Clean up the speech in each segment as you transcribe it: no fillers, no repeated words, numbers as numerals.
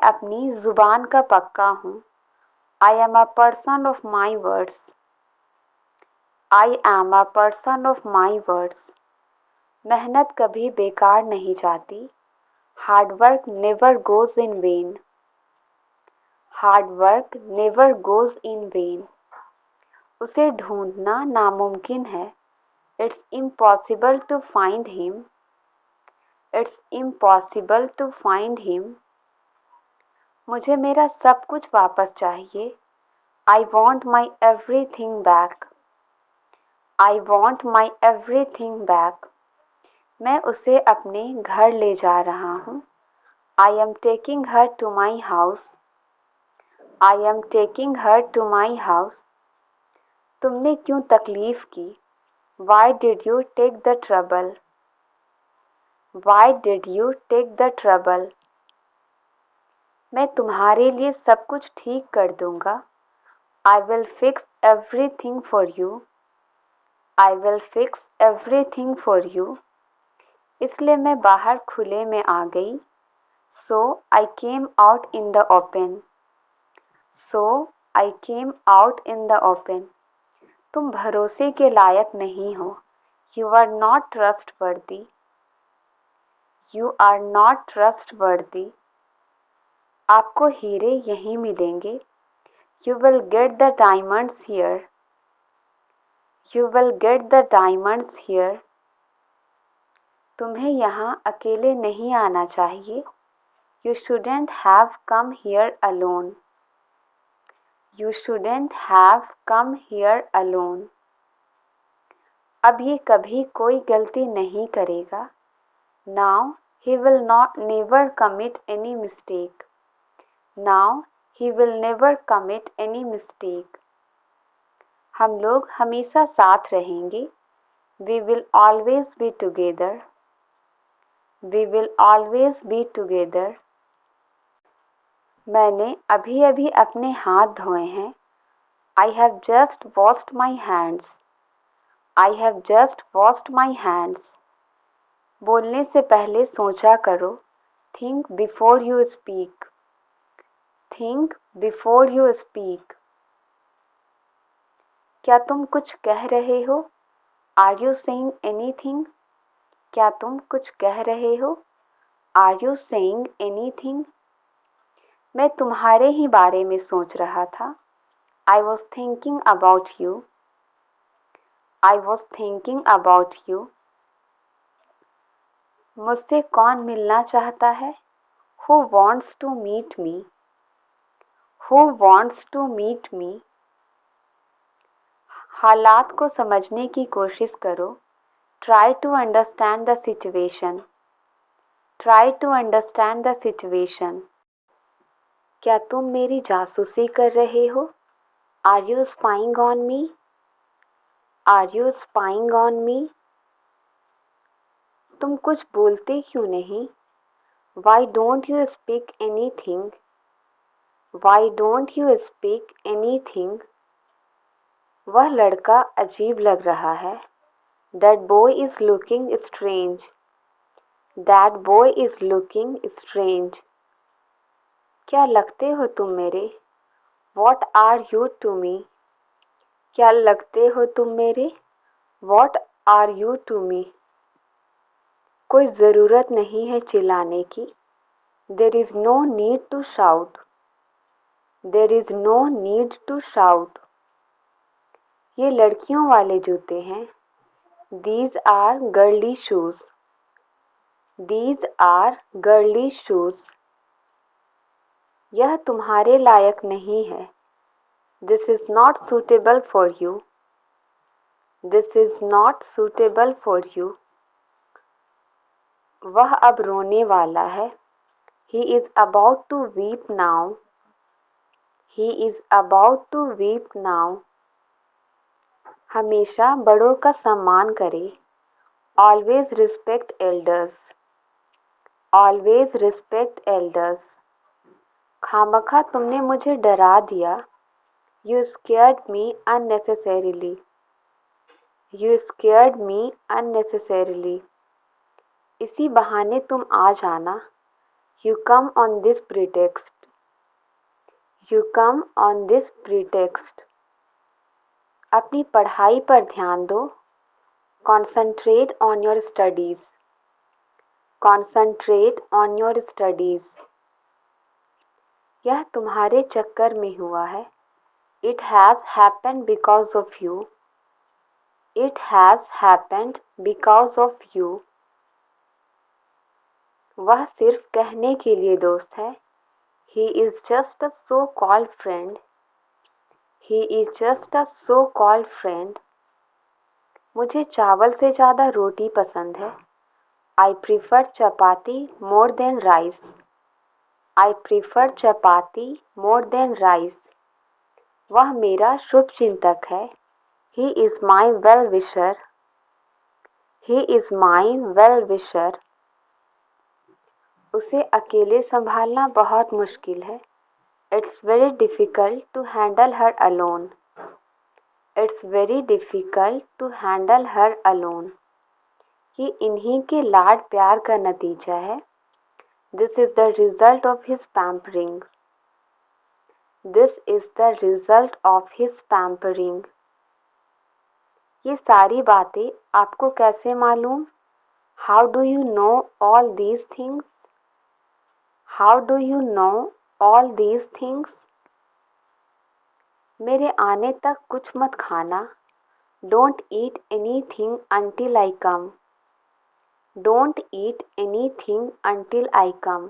अपनी जुबान का पक्का हूँ। I am a person of my words. I am a person of my words. मेहनत कभी बेकार नहीं जाती। Hard work never goes in vain. Hard work never goes in vain. उसे ढूंढना नामुमकिन है। It's impossible to find him. It's impossible to find him. मुझे मेरा सब कुछ वापस चाहिए। I want my everything back. I want my everything back. मैं उसे अपने घर ले जा रहा हूँ। I am taking her to my house. I am taking her to my house. तुमने क्यों तकलीफ की? Why did you take the trouble? Why did you take the trouble? मैं तुम्हारे लिए सब कुछ ठीक कर दूंगा। I will fix everything for you. I will fix everything for you. इसलिए मैं बाहर खुले में आ गई। So I came out in the open. So I came out in the open. तुम भरोसे के लायक नहीं हो। You are not trustworthy. You are not trustworthy. आपको हीरे यहीं मिलेंगे। You will get the diamonds here. You will get the diamonds here. तुम्हें यहाँ अकेले नहीं आना चाहिए। You shouldn't have come here alone. You shouldn't have come here alone. अब ये कभी कोई गलती नहीं करेगा। Now he will not never commit any mistake. Now he will never commit any mistake. हम लोग हमेशा साथ रहेंगे। We will always be together. We will always be together. मैंने अभी अभी अपने हाथ धोए हैं। I have just washed my hands. I have just washed my hands. बोलने से पहले सोचा करो। Think before you speak. Think before you speak. क्या तुम कुछ कह रहे हो? Are you saying anything? क्या तुम कुछ कह रहे हो? Are you saying anything? मैं तुम्हारे ही बारे में सोच रहा था। I was thinking about you. I was thinking about you. मुझसे कौन मिलना चाहता है? Who wants to meet me? Who wants to meet me? हालात को समझने की कोशिश करो। Try to understand the situation. Try to understand the situation. क्या तुम मेरी जासूसी कर रहे हो? Are you spying on me? Are you spying on me? तुम कुछ बोलते क्यों नहीं? Why don't you speak anything? Why don't you speak anything? वह लड़का अजीब लग रहा है। That boy is looking strange. That boy is looking strange. क्या लगते हो तुम मेरे? What are you to me? क्या लगते हो तुम मेरे? What are you to me? कोई ज़रूरत नहीं है चिल्लाने की। There is no need to shout. There is no need to shout. ये लड़कियों वाले जूते हैं। These are girly shoes. These are girly shoes. यह तुम्हारे लायक नहीं है। This is not suitable for you. This is not suitable for you. वह अब रोने वाला है। He is about to weep now. He is about to weep now. हमेशा बड़ों का सम्मान करें। Always respect elders. Always respect elders. खामखा तुमने मुझे डरा दिया। You scared me unnecessarily. You scared me unnecessarily. इसी बहाने तुम आ जाना। You come on this pretext. You come on this pretext. अपनी पढ़ाई पर ध्यान दो. Concentrate on your studies. Concentrate on your studies. यह तुम्हारे चक्कर में हुआ है. It has happened because of you. It has happened because of you. वह सिर्फ कहने के लिए दोस्त है. He is just a so-called friend. He is just a so-called friend. मुझे चावल से ज़्यादा रोटी पसंद है. I prefer chapati more than rice. I prefer chapati more than rice. वह मेरा शुभ चिंतक है. He is my well-wisher. He is my well-wisher. उसे अकेले संभालना बहुत मुश्किल है. It's very difficult to handle her alone. It's very difficult to handle her alone. ये इन्हीं के लाड प्यार का नतीजा है. This is the result of his pampering. This is the result of his pampering. ये सारी बातें आपको कैसे मालूम? How do you know all these things? How do you know all these things? मेरे आने तक कुछ मत खाना. Don't eat anything until I come. Don't eat anything until I come.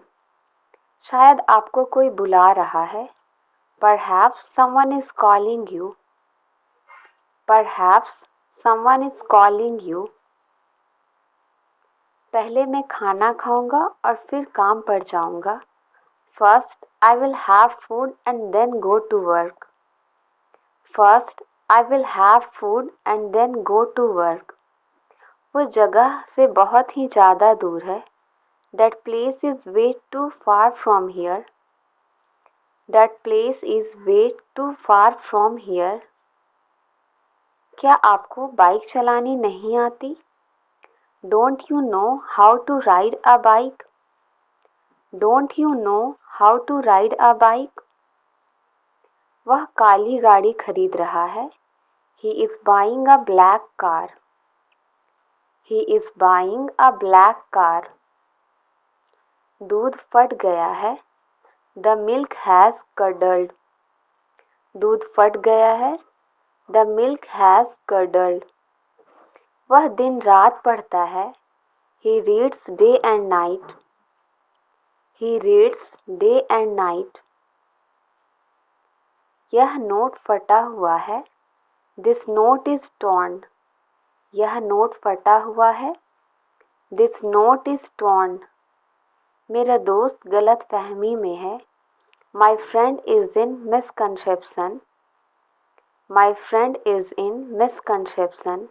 शायद आपको कोई बुला रहा है. Perhaps someone is calling you. Perhaps someone is calling you. पहले मैं खाना खाऊंगा और फिर काम पर जाऊंगा. First I will have food and then go to work. First I will have food and then go to work. वो जगह से बहुत ही ज़्यादा दूर है. That place is way too far from here. That place is way too far from here. क्या आपको bike चलानी नहीं आती? Don't you know how to ride a bike? Don't you know how to ride a bike? वह काली गाड़ी खरीद रहा है. He is buying a black car. He is buying a black car. दूध फट गया है. The milk has curdled. दूध फट गया है. The milk has curdled. वह दिन रात पढ़ता है. He reads day and night. He reads day and night. यह नोट फटा हुआ है. This note is torn. यह नोट फटा हुआ है. This note is torn. मेरा दोस्त गलत फहमी में है. My friend is in misconception. My friend is in misconception.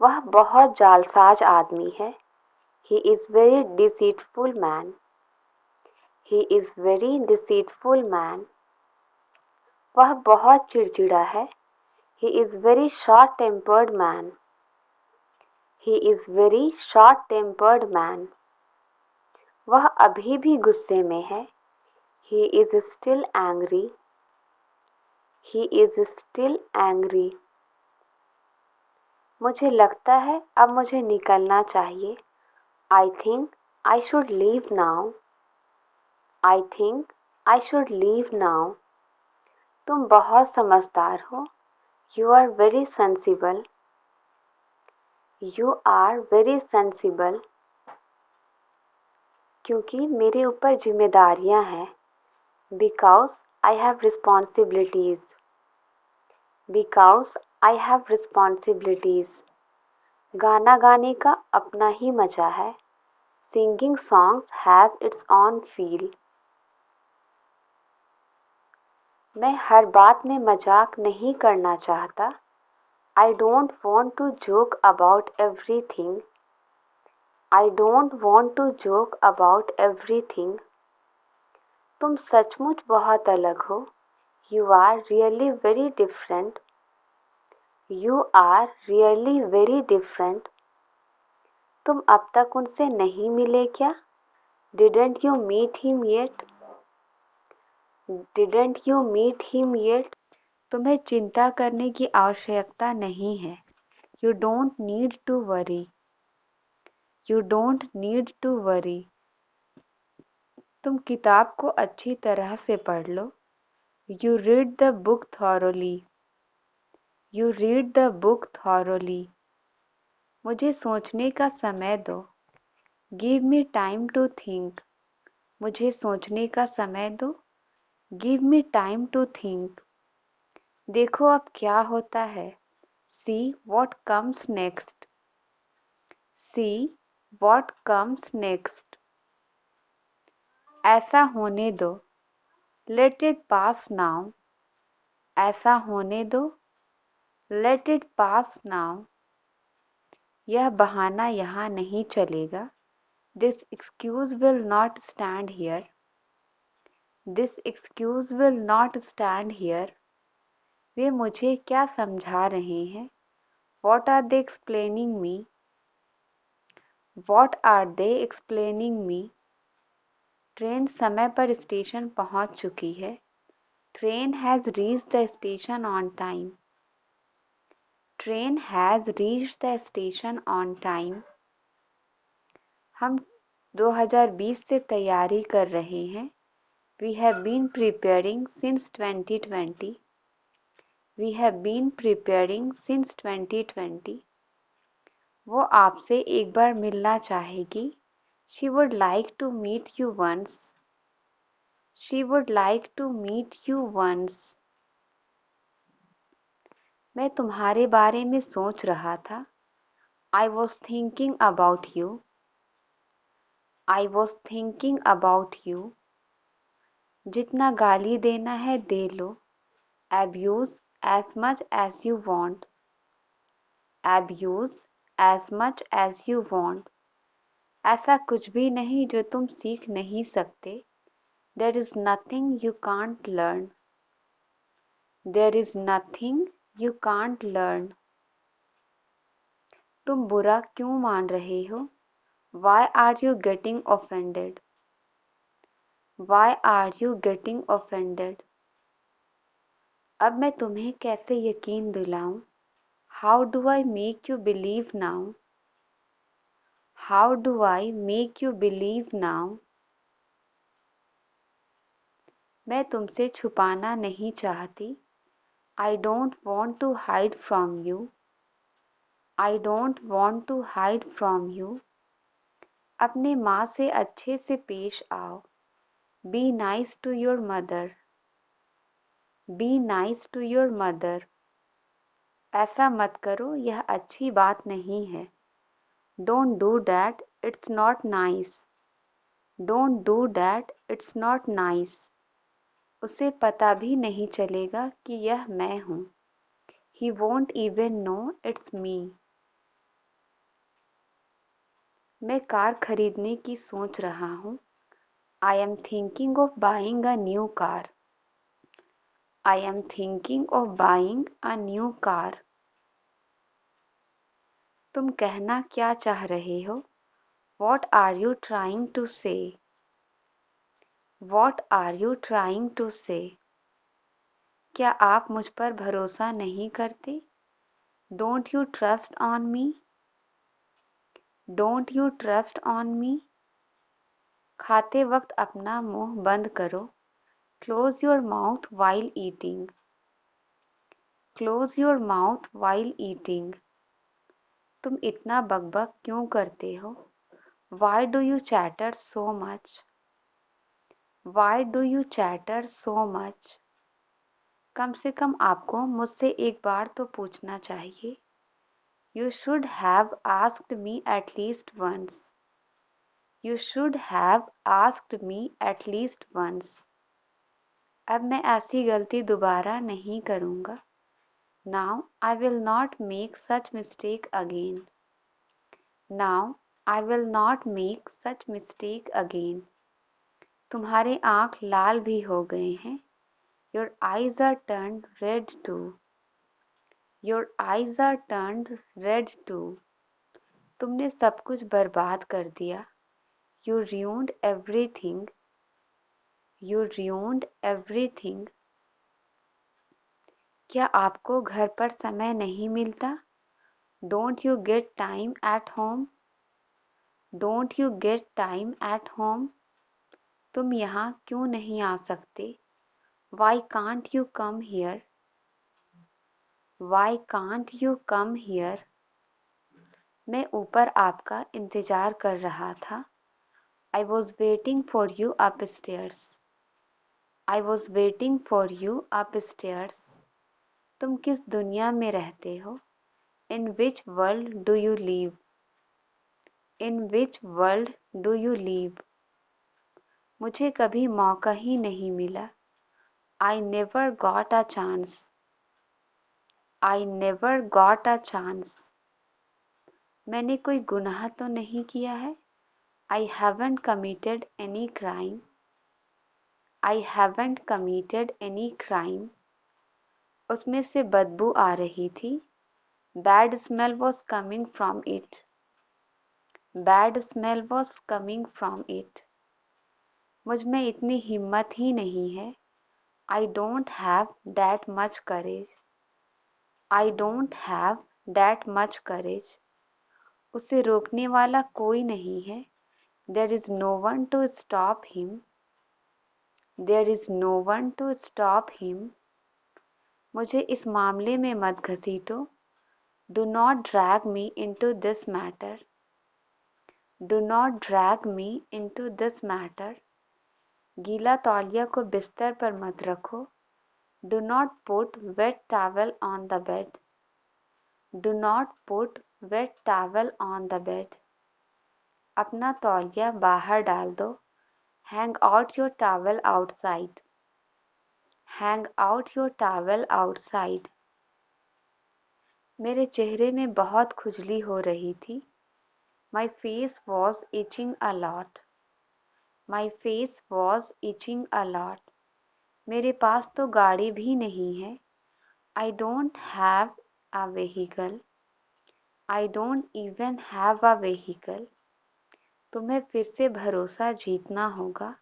वह बहुत जालसाज आदमी है. He is very deceitful man. He is very deceitful man. वह बहुत चिड़चिड़ा है. He is very short-tempered man. He is very short-tempered man. वह अभी भी गुस्से में है. He is still angry. He is still angry. मुझे लगता है अब मुझे निकलना चाहिए. I think I should leave now. I think I should leave now. तुम बहुत समझदार हो. You are very sensible. You are very sensible. क्योंकि मेरे ऊपर जिम्मेदारियां हैं. Because I have responsibilities. Because I have responsibilities. गाना गाने का अपना ही मजा है. Singing songs has its own feel. मैं हर बात में मजाक नहीं करना चाहता. I don't want to joke about everything. I don't want to joke about everything. तुम सचमुच बहुत अलग हो. You are really very different. You are really very different. तुम अब तक उनसे नहीं मिले क्या? Didn't you meet him yet? Didn't you meet him yet? तुम्हें चिंता करने की आवश्यकता नहीं है. You don't need to worry. You don't need to worry. तुम किताब को अच्छी तरह से पढ़ लो. You read the book thoroughly. You read the book thoroughly. मुझे सोचने का समय दो. Give me time to think. मुझे सोचने का समय दो. Give me time to think. देखो अब क्या होता है. See what comes next. See what comes next. ऐसा होने दो. Let it pass now. ऐसा होने दो. Let it pass now. यह बहाना यहाँ नहीं चलेगा. This excuse will not stand here. This excuse will not stand here. वे मुझे क्या समझा रहे हैं? What are they explaining me? What are they explaining me? Train समय पर स्टेशन पहुंच चुकी है. Train has reached the station on time. Train has reached the station on time. हम 2020 से तैयारी कर रहे हैं. We have been preparing since 2020. We have been preparing since 2020. वो आपसे एक बार मिलना चाहेगी. She would like to meet you once. She would like to meet you once. मैं तुम्हारे बारे में सोच रहा था. I was thinking about you. I was thinking about you. जितना गाली देना है दे लो. Abuse as much as you want. Abuse as much as you want. ऐसा कुछ भी नहीं जो तुम सीख नहीं सकते. There is nothing you can't learn. There is nothing you can't learn. तुम बुरा क्यों मान रहे हो? Why are you getting offended? Why are you getting offended? अब मैं तुम्हें कैसे यकीन दिलाऊं? How do I make you believe now? How do I make you believe now? मैं तुमसे छुपाना नहीं चाहती. I don't want to hide from you. I don't want to hide from you. अपने माँ से अच्छे से पेश आओ. Be nice to your mother. Be nice to your mother. ऐसा मत करो, यह अच्छी बात नहीं है. Don't do that, it's not nice. Don't do that, it's not nice. उसे पता भी नहीं चलेगा कि यह मैं हूँ. He won't even know it's me. मैं कार खरीदने की सोच रहा हूँ. I am thinking of buying a new car. I am thinking of buying a new car. तुम कहना क्या चाह रहे हो? What are you trying to say? What are you trying to say? क्या आप मुझ पर भरोसा नहीं करते? Don't you trust on me? Don't you trust on me? खाते वक्त अपना मुंह बंद करो. Close your mouth while eating. Close your mouth while eating. तुम इतना बकबक क्यों करते हो? Why do you chatter so much? Why do you chatter so much? कम से कम आपको मुझसे एक बार तो पूछना चाहिए. You should have asked me at least once. You should have asked me at least once. अब मैं ऐसी गलती दोबारा नहीं करूँगा. Now I will not make such mistake again. Now I will not make such mistake again. तुम्हारे आँख लाल भी हो गए हैं. Your eyes are turned red too. Your eyes are turned red too. तुमने सब कुछ बर्बाद कर दिया. You ruined everything. You ruined everything. क्या आपको घर पर समय नहीं मिलता? Don't you get time at home? Don't you get time at home? तुम यहाँ क्यों नहीं आ सकते? Why can't you come here? Why can't you come here? मैं ऊपर आपका इंतजार कर रहा था. I was waiting for you upstairs. I was waiting for you upstairs. तुम किस दुनिया में रहते हो? In which world do you live? In which world do you live? मुझे कभी मौका ही नहीं मिला. I never got a chance. I never got a chance. मैंने कोई गुनाह तो नहीं किया है? I haven't committed any crime. I haven't committed any crime. उसमें से बदबू आ रही थी. Bad smell was coming from it. Bad smell was coming from it. मुझ में इतनी हिम्मत ही नहीं है. I don't have that much courage. I don't have that much courage. उसे रोकने वाला कोई नहीं है. There is no one to stop him. There is no one to stop him. मुझे इस मामले में मत घसीटो. Do not drag me into this matter. Do not drag me into this matter. गीला तौलिया को बिस्तर पर मत रखो. Do not put wet towel on the bed. Do not put wet towel on the bed. अपना तौलिया बाहर डाल दो. Hang out your towel outside. Hang out your towel outside. मेरे चेहरे में बहुत खुजली हो रही थी. My face was itching a lot. My face was itching a lot. मेरे पास तो गाड़ी भी नहीं है. I don't have a vehicle. I don't even have a vehicle. तुम्हें फिर से भरोसा जीतना होगा.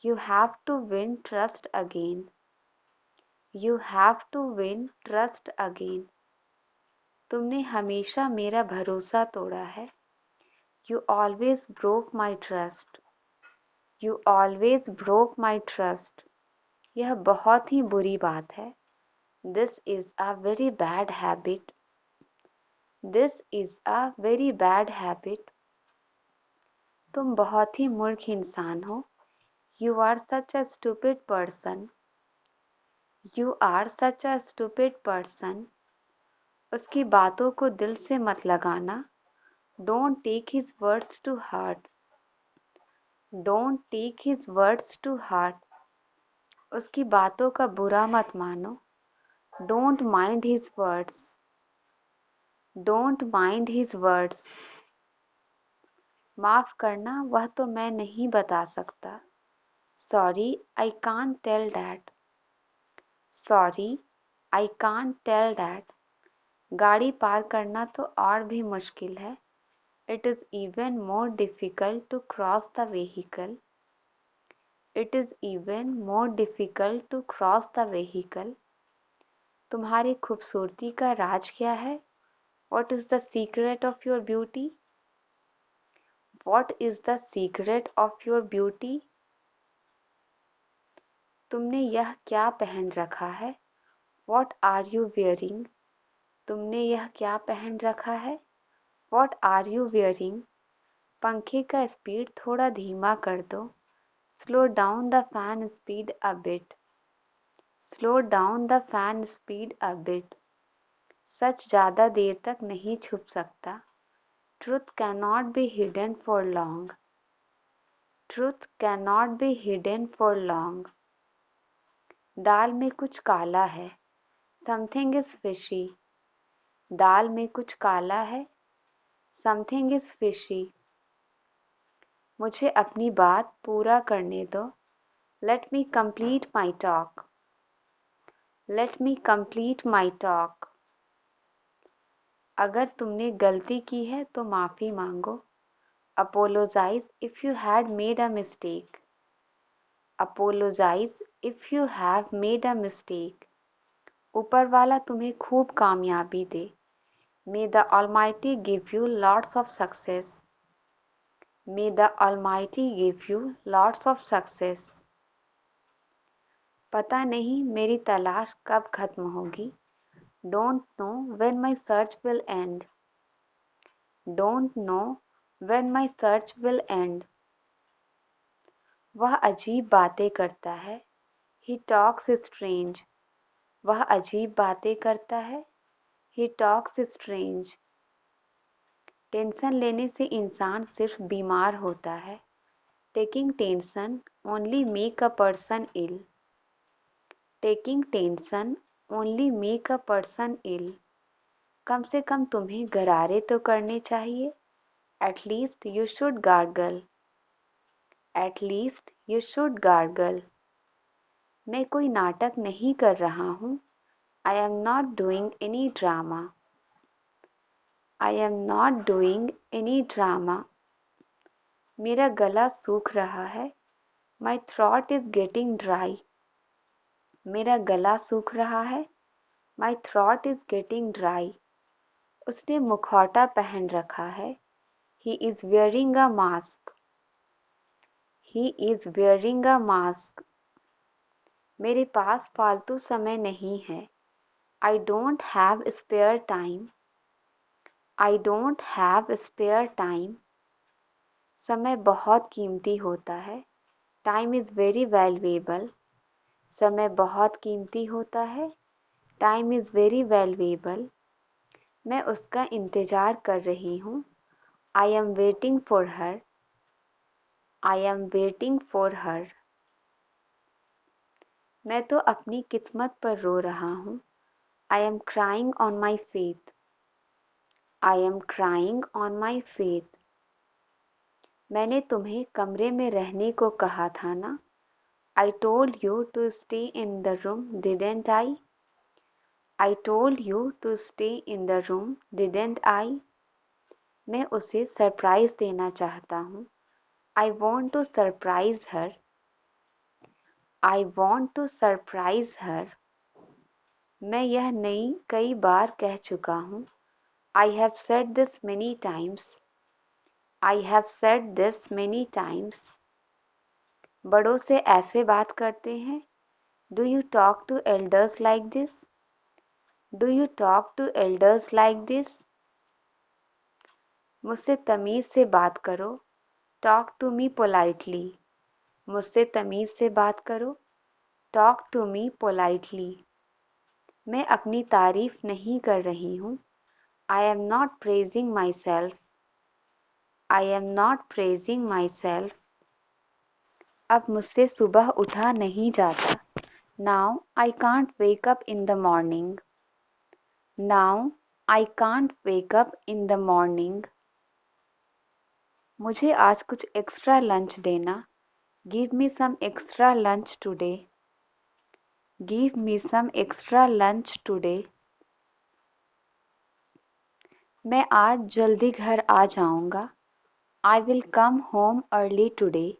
You have to win trust again. You have to win trust again. तुमने हमेशा मेरा भरोसा तोड़ा है. You always broke my trust. You always broke my trust. यह बहुत ही बुरी बात है. This is a very bad habit. This is a very bad habit. तुम बहुत ही मूर्ख इंसान हो. You are such a stupid person. You are such a stupid person. उसकी बातों को दिल से मत लगाना. Don't take his words to heart. Don't take his words to heart. उसकी बातों का बुरा मत मानो. Don't mind his words. Don't mind his words. माफ करना वह तो मैं नहीं बता सकता. Sorry, I can't tell that. Sorry, I can't tell that. गाड़ी पार करना तो और भी मुश्किल है. It is even more difficult to cross the vehicle. It is even more difficult to cross the vehicle. तुम्हारी खूबसूरती का राज क्या है? What is the secret of your beauty? What is the secret of your beauty? तुमने यह क्या पहन रखा है? What are you wearing? तुमने यह क्या पहन रखा है? What are you wearing? पंखे का स्पीड थोड़ा धीमा कर दो. Slow down the fan speed a bit. Slow down the fan speed a bit. सच ज़्यादा देर तक नहीं छुप सकता. Truth cannot be hidden for long. Truth cannot be hidden for long. दाल में कुछ काला है. Something is fishy. दाल में कुछ काला है. Something is fishy. मुझे अपनी बात पूरा करने दो. Let me complete my talk. Let me complete my talk. अगर तुमने गलती की है तो माफ़ी मांगो. Apologize if you had made a mistake. Apologize if you have made a mistake. ऊपर वाला तुम्हें खूब कामयाबी दे. May the Almighty give you lots of success. May the Almighty give you lots of success. पता नहीं मेरी तलाश कब खत्म होगी. Don't know when my search will end. Don't know when my search will end. वह अजीब बातें करता है. He talks strange. वह अजीब बातें करता है. He talks strange. टेंशन लेने से इंसान सिर्फ बीमार होता है. Taking tension only make a person ill. Taking tension only make a person ill. कम से कम तुम्हें गरारे तो करने चाहिए. At least you should gargle. At least you should gargle. मैं कोई नाटक नहीं कर रहा हूँ. I am not doing any drama. I am not doing any drama. मेरा गला सूख रहा है. My throat is getting dry. मेरा गला सूख रहा है. My throat is getting dry. उसने मुखौटा पहन रखा है. He is wearing a mask. He is wearing a mask. मेरे पास फालतू समय नहीं है. I don't have spare time. I don't have spare time. समय बहुत कीमती होता है. Time is very valuable. समय बहुत कीमती होता है. Time is very valuable. मैं उसका इंतज़ार कर रही हूँ. I am waiting for her. I am waiting for her. मैं तो अपनी किस्मत पर रो रहा हूँ. I am crying on my fate. I am crying on my fate. मैंने तुम्हें कमरे में रहने को कहा था ना. I told you to stay in the room, didn't I? I told you to stay in the room, didn't I? मैं उसे सरप्राइज देना चाहता हूँ. I want to surprise her. I want to surprise her. मैं यह नहीं कई बार कह चुका हूँ. I have said this many times. I have said this many times. बड़ों से ऐसे बात करते हैं. Do you talk to elders like this? Do you talk to elders like this? मुझसे तमीज़ से बात करो. Talk to me politely. मुझसे तमीज़ से बात करो. Talk to me politely. मैं अपनी तारीफ नहीं कर रही हूँ. I am not praising myself. I am not praising myself. अब मुझसे सुबह उठा नहीं जाता. Now I can't wake up in the morning. Now I can't wake up in the morning. मुझे आज कुछ एक्स्ट्रा लंच देना. Give me some extra lunch today. Give me some extra lunch today. मैं आज जल्दी घर आ जाऊंगा. I will come home early today.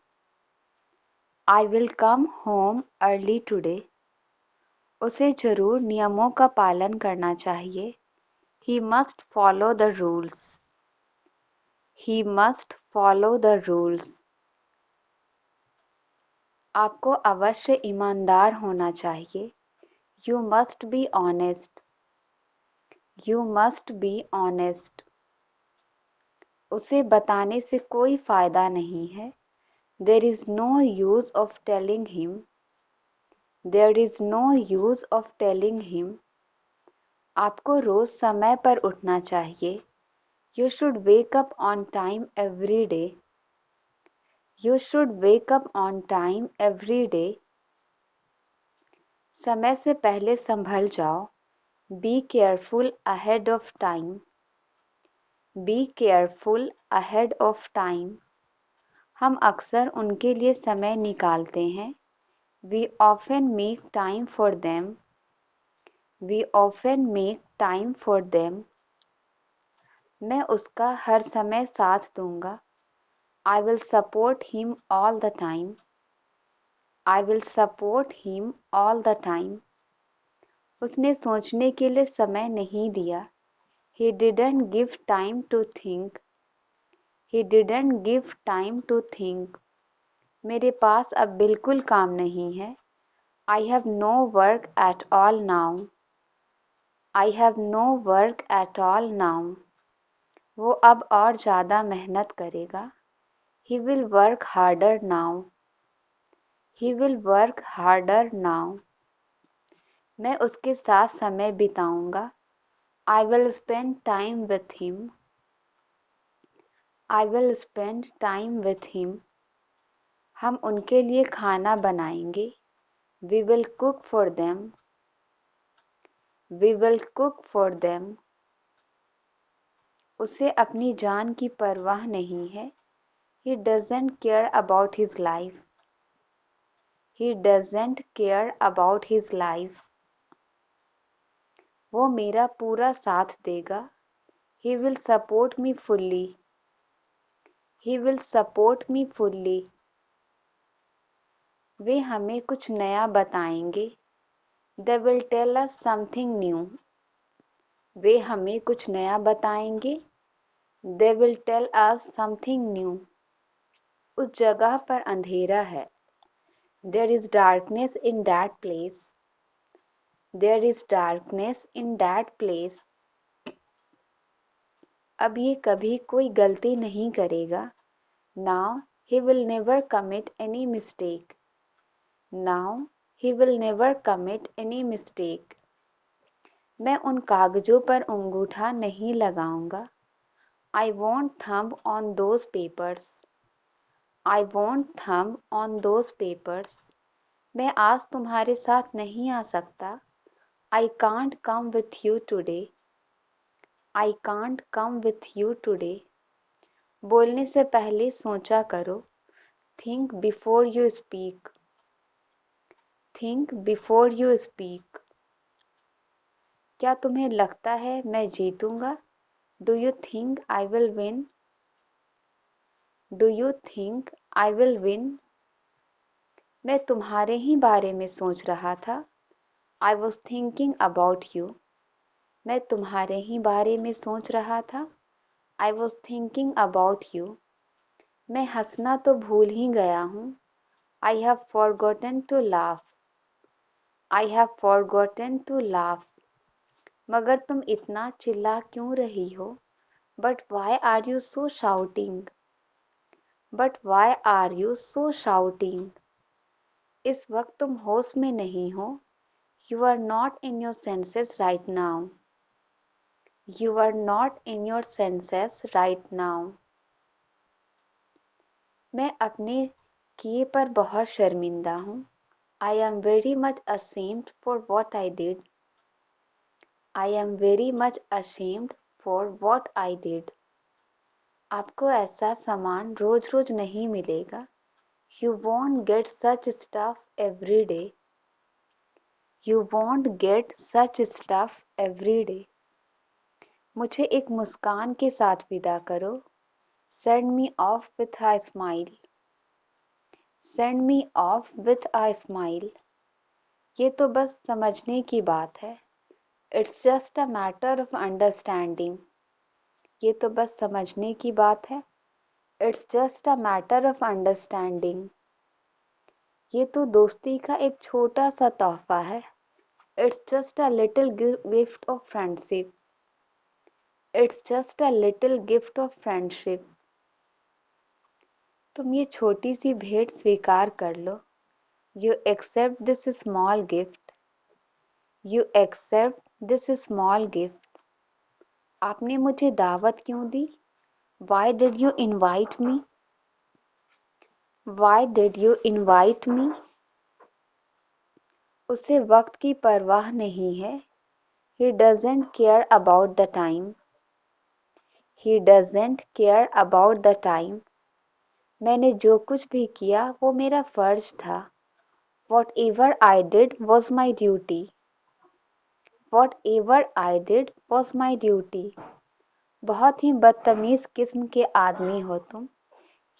I will come home early today. उसे जरूर नियमों का पालन करना चाहिए. He must follow the rules. He must follow the rules. आपको अवश्य ईमानदार होना चाहिए. You must be honest. You must be honest. उसे बताने से कोई फायदा नहीं है. There is no use of telling him. There is no use of telling him. आपको रोज समय पर उठना चाहिए. You should wake up on time every day. You should wake up on time every day. समय से पहले संभल जाओ. Be careful ahead of time. Be careful ahead of time. हम अक्सर उनके लिए समय निकालते हैं. We often make time for them. We often make time for them. मैं उसका हर समय साथ दूंगा. I will support him all the time. I will support him all the time. उसने सोचने के लिए समय नहीं दिया. He didn't give time to think. He didn't give time to think. मेरे पास अब बिल्कुल काम नहीं है. I have no work at all now. I have no work at all now. वो अब और ज़्यादा मेहनत करेगा. He will work harder now. He will work harder now. मैं उसके साथ समय बिताऊंगा. I will spend time with him. I will spend time with him. हम उनके लिए खाना बनाएंगे. We will cook for them. We will cook for them. उसे अपनी जान की परवाह नहीं है. He doesn't care about his life. He doesn't care about his life. वो मेरा पूरा साथ देगा. He will support me fully. He will support me fully. वे हमें कुछ नया बताएंगे. They will tell us something new. वे हमें कुछ नया बताएंगे. They will tell us something new. उस जगह पर अंधेरा है. There is darkness in that place. There is darkness in that place. अब ये कभी कोई गलती नहीं करेगा. Now he will never commit any mistake. Now he will never commit any mistake. मैं उन कागजों पर अंगूठा नहीं लगाऊंगा. I won't thumb on those papers. I won't thumb on those papers. मैं आज तुम्हारे साथ नहीं आ सकता. I can't come with you today. I can't come with you today. बोलने से पहले सोचा करो. Think before you speak. Think before you speak. क्या तुम्हें लगता है मैं जीतूंगा? Do you think I will win? Do you think I will win? मैं तुम्हारे ही बारे में सोच रहा था. I was thinking about you. मैं तुम्हारे ही बारे में सोच रहा था. I was thinking about you. मैं हंसना तो भूल ही गया हूँ. I have forgotten to laugh. I have forgotten to laugh. मगर तुम इतना चिल्ला क्यों रही हो? But why are you so shouting? But why are you so shouting? इस वक्त तुम होश में नहीं हो. You are not in your senses right now. You are not in your senses right now. मैं अपने किए पर बहुत शर्मिंदा हूँ. I am very much ashamed for what I did. I am very much ashamed for what I did. आपको ऐसा सामान रोज रोज नहीं मिलेगा. You won't get such stuff every day. You won't get such stuff every day. मुझे एक मुस्कान के साथ विदा करो. Send me off with a smile. Send me off with a smile. ये तो बस समझने की बात है. It's just a matter of understanding. ये तो बस समझने की बात है. It's just a matter of understanding. ये तो दोस्ती का एक छोटा सा तोहफा है. It's just a little gift of friendship. It's just a little gift of friendship. तुम ये छोटी सी भेंट स्वीकार कर लो. You accept this small gift. You accept this small gift. आपने मुझे दावत क्यों दी? Why did you invite me? Why did you invite me? उसे वक्त की परवाह नहीं है. He doesn't care about the time. He doesn't care about the time. मैंने जो कुछ भी किया वो मेरा फर्ज था. Whatever I did was my duty. Whatever I did was my duty. बहुत ही बदतमीज किस्म के आदमी हो तुम.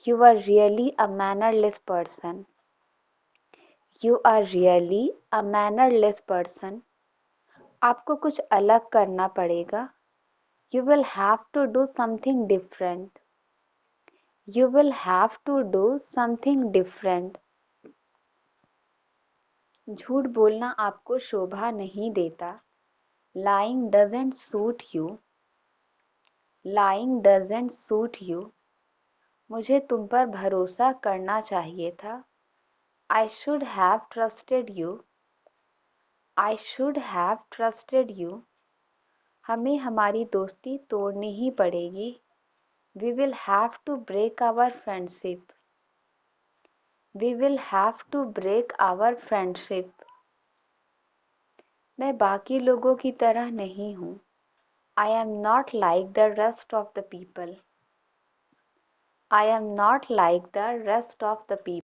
You are really a mannerless person. You are really a mannerless person. आपको कुछ अलग करना पड़ेगा. You will have to do something different. You will have to do something different. झूठ बोलना आपको शोभा नहीं देता. Lying doesn't suit you. Lying doesn't suit you. मुझे तुम पर भरोसा करना चाहिए था. I should have trusted you. I should have trusted you. हमें हमारी दोस्ती तोड़नी ही पड़ेगी. We will have to break our friendship. We will have to break our friendship. मैं बाकी लोगों की तरह नहीं हूँ. I am not like the rest of the people. I am not like the rest of the people.